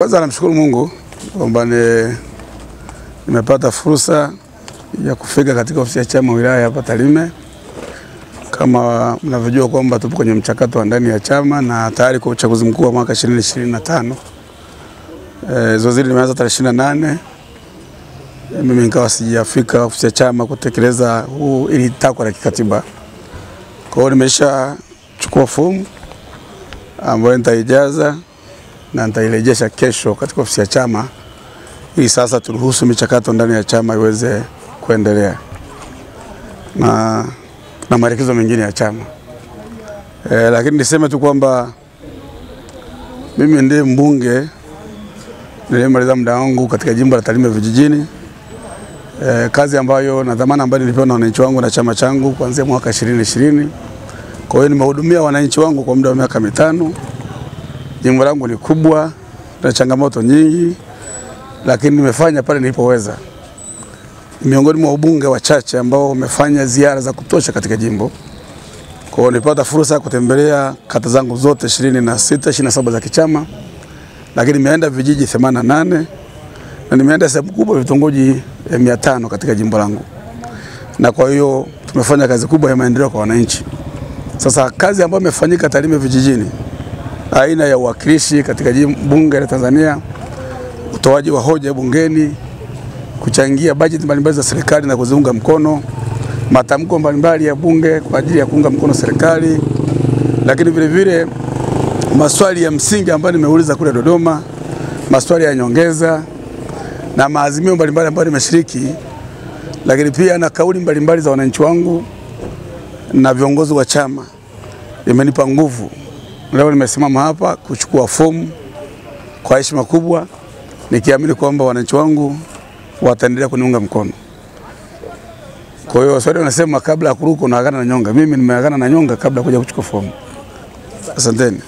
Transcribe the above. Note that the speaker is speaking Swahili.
Kwanza namshukuru Mungu kwamba nimepata fursa ya kufika katika ofisi ya chama wilaya hapa Tarime. Kama mnavyojua kwamba tupo kwenye mchakato wa ndani ya chama na tayari kwa uchaguzi mkuu wa mwaka 2025. Zoezi limeanza tarehe 28. Mimi nikawa sijafika ofisi ya chama kutekeleza ili takwa la kikatiba. Kwa hiyo nimeshachukua fomu ambayo nitaijaza na nitairejesha kesho katika ofisi ya chama ili sasa turuhusu michakato ndani ya chama iweze kuendelea na maelekezo mengine ya chama. Lakini niseme tu kwamba mimi ndiye mbunge nilimaliza muda wangu katika jimbo la Tarime vijijini. Kazi ambayo na dhamana ambayo nilipewa na wananchi wangu na chama changu kuanzia mwaka 2020. Kwa hiyo nimehudumia wananchi wangu kwa muda wa miaka 5. Jimbo langu ni kubwa na changamoto nyingi, lakini nimefanya pale nilipoweza. Miongoni mwa wabunge wachache ambao wamefanya ziara za kutosha katika jimbo. Kwa hiyo nilipata fursa ya kutembelea kata zangu zote 27 za kichama, lakini nimeenda vijiji 88 na nimeenda sehemu kubwa vitongoji 500 katika jimbo langu. Na kwa hiyo tumefanya kazi kubwa ya maendeleo kwa wananchi. Sasa kazi ambayo imefanyika Tarime vijijini, aina ya uwakilishi katika bunge la Tanzania, utoaji wa hoja bungeni, kuchangia bajeti mbalimbali za serikali na kuziunga mkono, matamko mbalimbali ya bunge kwa ajili ya kuunga mkono serikali, lakini vile vile maswali ya msingi ambayo nimeuliza kule Dodoma, maswali ya nyongeza na maazimio mbalimbali ambayo nimeshiriki, lakini pia na kauli mbalimbali za wananchi wangu na viongozi wa chama imenipa nguvu. Leo nimesimama hapa kuchukua fomu kwa heshima kubwa, nikiamini kwamba wananchi wangu wataendelea kuniunga mkono. Kwa hiyo swali unasema kabla ya kuruka unaagana na nyonga. Mimi nimeagana na nyonga kabla kuja kuchukua fomu. Asanteni.